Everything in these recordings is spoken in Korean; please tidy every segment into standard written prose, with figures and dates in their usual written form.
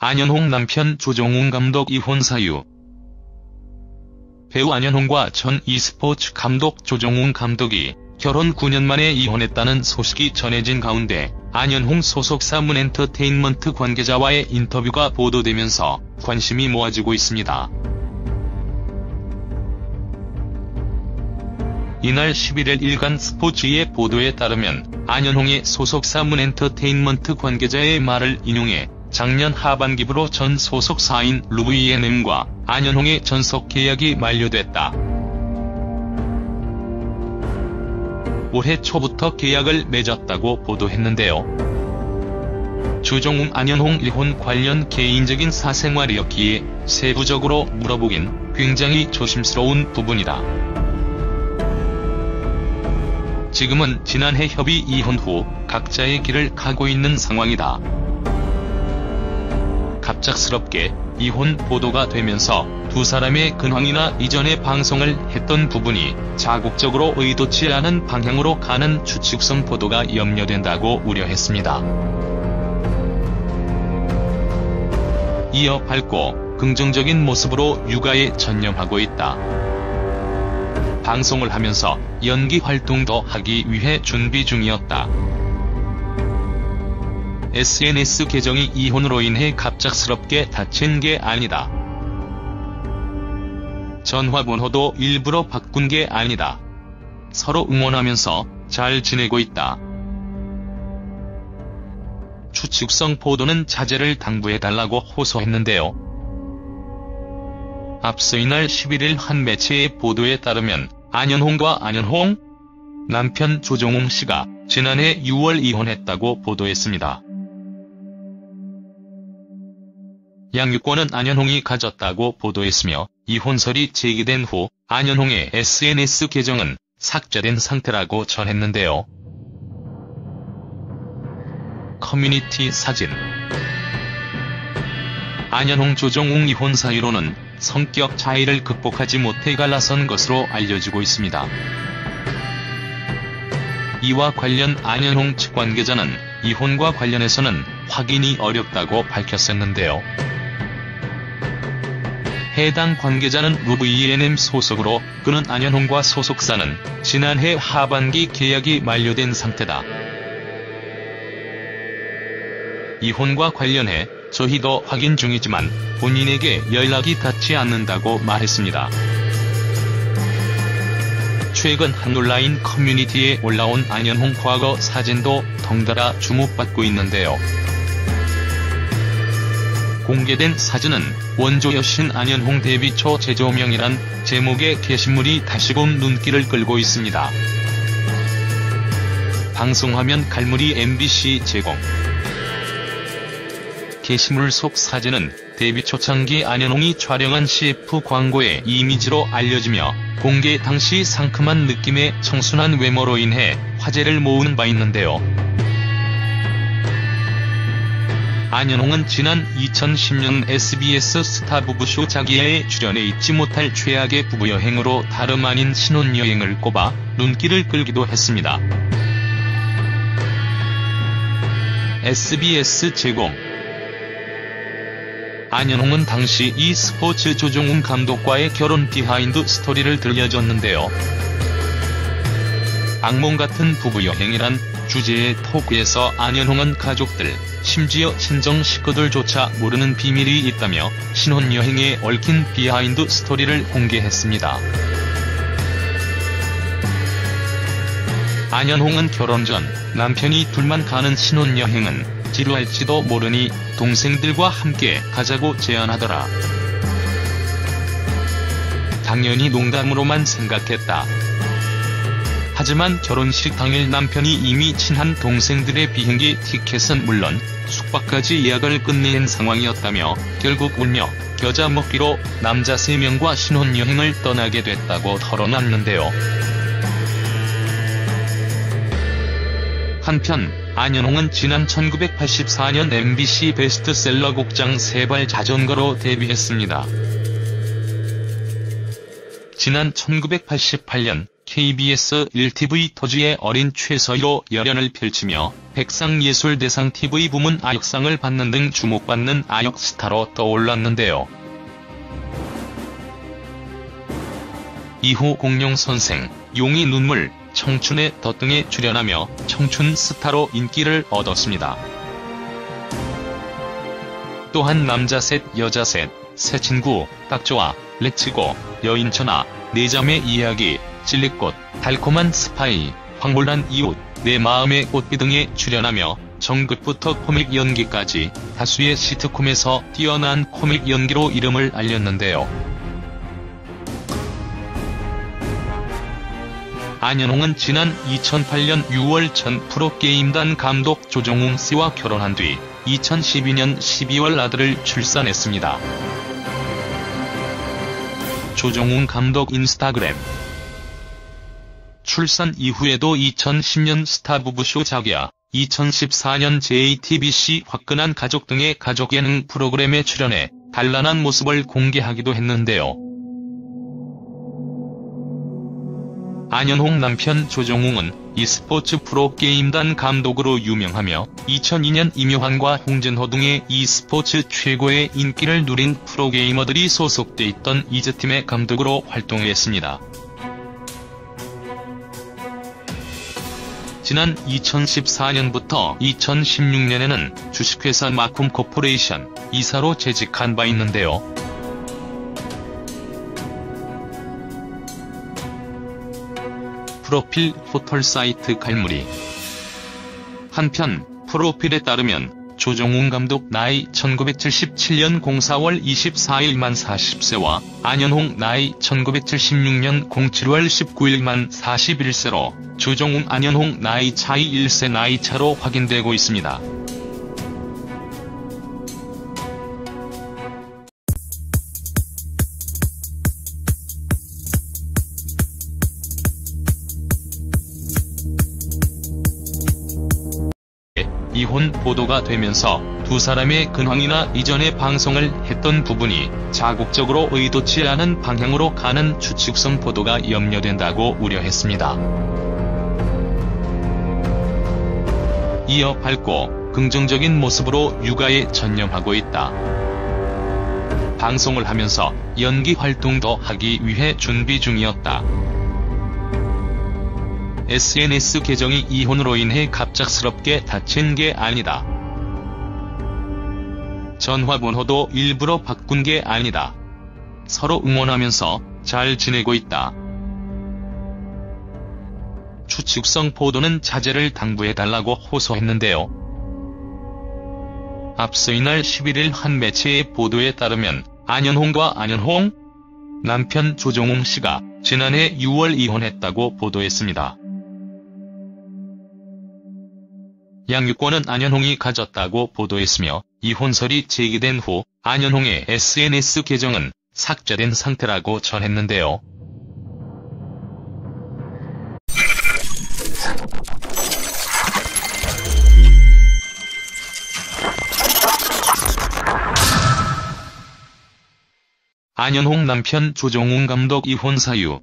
안현홍 남편 조정웅 감독 이혼 사유. 배우 안현홍과 전 e스포츠 감독 조정웅 감독이 결혼 9년 만에 이혼했다는 소식이 전해진 가운데 안현홍 소속사 문엔터테인먼트 관계자와의 인터뷰가 보도되면서 관심이 모아지고 있습니다. 이날 11일 일간 스포츠의 보도에 따르면 안현홍의 소속사 문엔터테인먼트 관계자의 말을 인용해 작년 하반기부로 전 소속사인 루브이엔엠과 안현홍의 전속 계약이 만료됐다. 올해 초부터 계약을 맺었다고 보도했는데요. 조정웅 안현홍 이혼 관련 개인적인 사생활이었기에 세부적으로 물어보긴 굉장히 조심스러운 부분이다. 지금은 지난해 협의 이혼 후 각자의 길을 가고 있는 상황이다. 갑작스럽게 이혼 보도가 되면서 두 사람의 근황이나 이전에 방송을 했던 부분이 자국적으로 의도치 않은 방향으로 가는 추측성 보도가 염려된다고 우려했습니다. 이어 밝고 긍정적인 모습으로 육아에 전념하고 있다. 방송을 하면서 연기 활동도 하기 위해 준비 중이었다. SNS 계정이 이혼으로 인해 갑작스럽게 닫힌 게 아니다. 전화번호도 일부러 바꾼 게 아니다. 서로 응원하면서 잘 지내고 있다. 추측성 보도는 자제를 당부해달라고 호소했는데요. 앞서 이날 11일 한 매체의 보도에 따르면 안현홍과 안현홍 남편 조정웅 씨가 지난해 6월 이혼했다고 보도했습니다. 양육권은 안현홍이 가졌다고 보도했으며 이혼설이 제기된 후 안현홍의 SNS 계정은 삭제된 상태라고 전했는데요. 커뮤니티 사진. 안현홍 조정웅 이혼 사유로는 성격 차이를 극복하지 못해 갈라선 것으로 알려지고 있습니다. 이와 관련 안현홍 측 관계자는 이혼과 관련해서는 확인이 어렵다고 밝혔었는데요. 해당 관계자는 루브이엔엠 소속으로 그는 안현홍과 소속사는 지난해 하반기 계약이 만료된 상태다. 이혼과 관련해 저희도 확인 중이지만 본인에게 연락이 닿지 않는다고 말했습니다. 최근 한 온라인 커뮤니티에 올라온 안현홍 과거 사진도 덩달아 주목받고 있는데요. 공개된 사진은 원조 여신 안현홍 데뷔 초 재조명이란 제목의 게시물이 다시금 눈길을 끌고 있습니다. 방송화면 갈무리 MBC 제공. 게시물 속 사진은 데뷔 초창기 안현홍이 촬영한 CF 광고의 이미지로 알려지며 공개 당시 상큼한 느낌의 청순한 외모로 인해 화제를 모으는 바 있는데요. 안현홍은 지난 2010년 SBS 스타 부부쇼 자기야에 출연해 잊지 못할 최악의 부부 여행으로 다름 아닌 신혼여행을 꼽아 눈길을 끌기도 했습니다. SBS 제공. 안현홍은 당시 e스포츠 조정웅 감독과의 결혼 비하인드 스토리를 들려줬는데요. 악몽 같은 부부 여행이란 주제의 토크에서 안현홍은 가족들, 심지어 친정 식구들조차 모르는 비밀이 있다며 신혼여행에 얽힌 비하인드 스토리를 공개했습니다. 안현홍은 결혼 전 남편이 둘만 가는 신혼여행은 지루할지도 모르니 동생들과 함께 가자고 제안하더라. 당연히 농담으로만 생각했다. 하지만 결혼식 당일 남편이 이미 친한 동생들의 비행기 티켓은 물론 숙박까지 예약을 끝낸 상황이었다며 결국 울며 겨자 먹기로 남자 3명과 신혼여행을 떠나게 됐다고 털어놨는데요. 한편 안현홍은 지난 1984년 MBC 베스트셀러 곡장 세발 자전거로 데뷔했습니다. 지난 1988년 KBS 1TV 터지의 어린 최서희로 열연을 펼치며 백상예술대상 TV 부문 아역상을 받는 등 주목받는 아역 스타로 떠올랐는데요. 이후 공룡선생, 용의 눈물, 청춘의 덫 등에 출연하며 청춘 스타로 인기를 얻었습니다. 또한 남자 셋, 여자 셋, 새 친구, 딱 좋아, 렛츠고, 여인천하, 내 자매 이야기, 찔리꽃, 달콤한 스파이, 황홀한 이웃, 내 마음의 꽃비 등에 출연하며 정극부터 코믹 연기까지 다수의 시트콤에서 뛰어난 코믹 연기로 이름을 알렸는데요. 안현홍은 지난 2008년 6월 전 프로게임단 감독 조정웅 씨와 결혼한 뒤 2012년 12월 아들을 출산했습니다. 조정웅 감독 인스타그램. 출산 이후에도 2010년 스타부부쇼 자기야, 2014년 JTBC 화끈한 가족 등의 가족 예능 프로그램에 출연해 단란한 모습을 공개하기도 했는데요. 안현홍 남편 조정웅은 e스포츠 프로게임단 감독으로 유명하며 2002년 임요한과 홍진호 등의 e스포츠 최고의 인기를 누린 프로게이머들이 소속돼 있던 이즈팀의 감독으로 활동했습니다. 지난 2014년부터 2016년에는 주식회사 마쿰 코퍼레이션 이사로 재직한 바 있는데요. 프로필 포털사이트 갈무리. 한편 프로필에 따르면 조정웅 감독 나이 1977년 04월 24일 만 40세와 안현홍 나이 1976년 07월 19일 만 41세로 조정웅 안현홍 나이 차이 1세 나이 차로 확인되고 있습니다. 이혼 보도가 되면서 두 사람의 근황이나 이전에 방송을 했던 부분이 자국적으로 의도치 않은 방향으로 가는 추측성 보도가 염려된다고 우려했습니다. 이어 밝고 긍정적인 모습으로 육아에 전념하고 있다. 방송을 하면서 연기 활동도 하기 위해 준비 중이었다. SNS 계정이 이혼으로 인해 갑작스럽게 닫힌 게 아니다. 전화번호도 일부러 바꾼 게 아니다. 서로 응원하면서 잘 지내고 있다. 추측성 보도는 자제를 당부해달라고 호소했는데요. 앞서 이날 11일 한 매체의 보도에 따르면 안현홍과 안현홍 남편 조정웅 씨가 지난해 6월 이혼했다고 보도했습니다. 양육권은 안현홍이 가졌다고 보도했으며 이혼설이 제기된 후 안현홍의 SNS 계정은 삭제된 상태라고 전했는데요. 안현홍 남편 조정웅 감독 이혼 사유.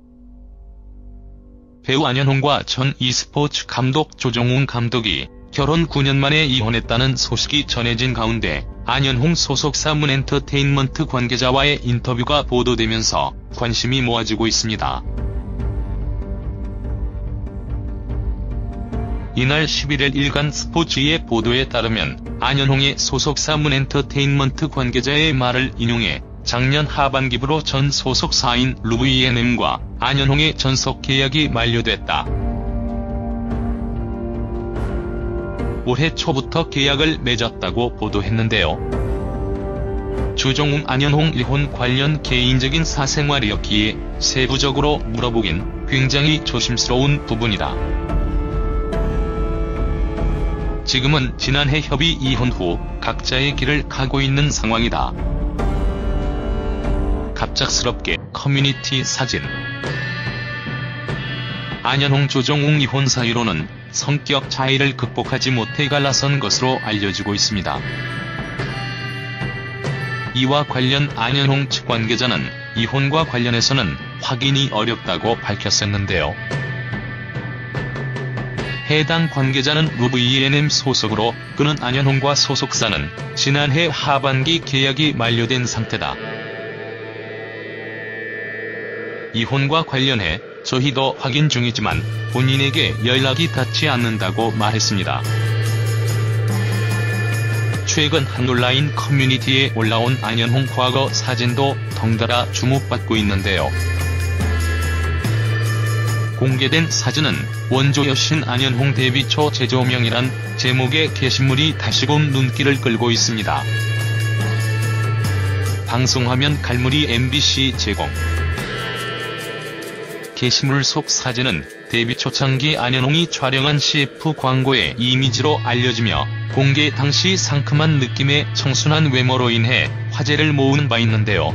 배우 안현홍과 전 e스포츠 감독 조정웅 감독이 결혼 9년 만에 이혼했다는 소식이 전해진 가운데 안현홍 소속사 문엔터테인먼트 관계자와의 인터뷰가 보도되면서 관심이 모아지고 있습니다. 이날 11일 일간 스포츠의 보도에 따르면 안현홍의 소속사 문엔터테인먼트 관계자의 말을 인용해 작년 하반기부로 전 소속사인 루브이엔엠과 안현홍의 전속 계약이 만료됐다. 올해 초부터 계약을 맺었다고 보도했는데요. 조정웅 안현홍 이혼 관련 개인적인 사생활이었기에 세부적으로 물어보긴 굉장히 조심스러운 부분이다. 지금은 지난해 협의 이혼 후 각자의 길을 가고 있는 상황이다. 갑작스럽게 커뮤니티 사진. 안현홍 조정웅 이혼 사유로는 성격 차이를 극복하지 못해 갈라선 것으로 알려지고 있습니다. 이와 관련 안현홍 측 관계자는 이혼과 관련해서는 확인이 어렵다고 밝혔었는데요. 해당 관계자는 루브이엔엠 소속으로 그는 안현홍과 소속사는 지난해 하반기 계약이 만료된 상태다. 이혼과 관련해 저희도 확인 중이지만 본인에게 연락이 닿지 않는다고 말했습니다. 최근 한 온라인 커뮤니티에 올라온 안현홍 과거 사진도 덩달아 주목받고 있는데요. 공개된 사진은 원조 여신 안현홍 데뷔 초 재조명이란 제목의 게시물이 다시금 눈길을 끌고 있습니다. 방송화면 갈무리 MBC 제공. 게시물 속 사진은 데뷔 초창기 안현홍이 촬영한 CF 광고의 이미지로 알려지며 공개 당시 상큼한 느낌의 청순한 외모로 인해 화제를 모으는 바 있는데요.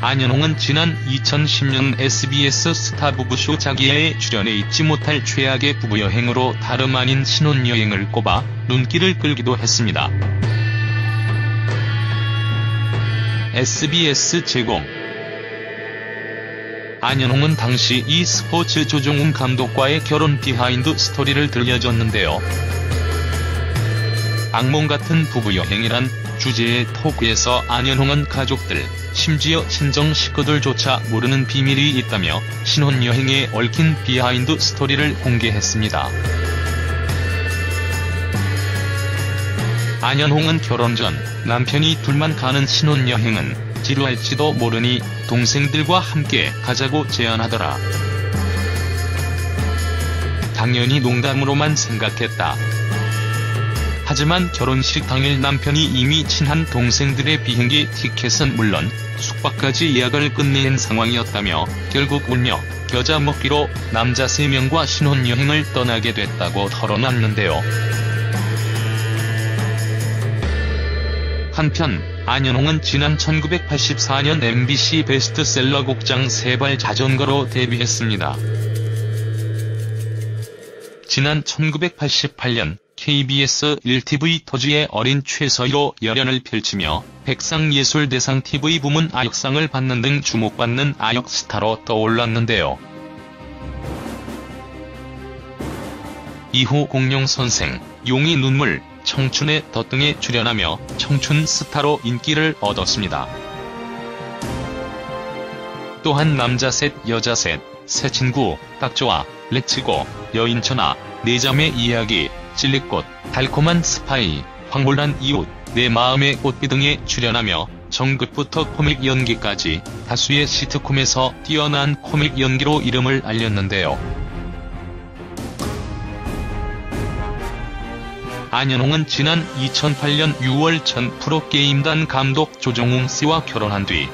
안현홍은 지난 2010년 SBS 스타 부부쇼 자기야에 출연해 잊지 못할 최악의 부부여행으로 다름 아닌 신혼여행을 꼽아 눈길을 끌기도 했습니다. SBS 제공. 안현홍은 당시 e스포츠 조종웅 감독과의 결혼 비하인드 스토리를 들려줬는데요. 악몽 같은 부부여행이란 주제의 토크에서 안현홍은 가족들, 심지어 친정 식구들조차 모르는 비밀이 있다며 신혼여행에 얽힌 비하인드 스토리를 공개했습니다. 안현홍은 결혼 전 남편이 둘만 가는 신혼여행은 지루할지도 모르니 동생들과 함께 가자고 제안하더라. 당연히 농담으로만 생각했다. 하지만 결혼식 당일 남편이 이미 친한 동생들의 비행기 티켓은 물론 숙박까지 예약을 끝낸 상황이었다며 결국 울며 겨자 먹기로 남자 3명과 신혼여행을 떠나게 됐다고 털어놨는데요. 한편 안현홍은 지난 1984년 MBC 베스트셀러 곡장 세발 자전거로 데뷔했습니다. 지난 1988년 KBS 1TV 터지의 어린 최서희로 열연을 펼치며 백상예술대상 TV 부문 아역상을 받는 등 주목받는 아역 스타로 떠올랐는데요. 이후 공룡선생, 용의 눈물, 청춘의 덫 등에 출연하며 청춘 스타로 인기를 얻었습니다. 또한 남자 셋, 여자 셋, 새 친구, 딱 좋아, 렛츠고, 여인천하, 내 자매 이야기, 찔리꽃, 달콤한 스파이, 황홀한 이웃, 내 마음의 꽃비 등에 출연하며 정극부터 코믹 연기까지 다수의 시트콤에서 뛰어난 코믹 연기로 이름을 알렸는데요. 안현홍은 지난 2008년 6월 전 프로게임단 감독 조정웅 씨와 결혼한 뒤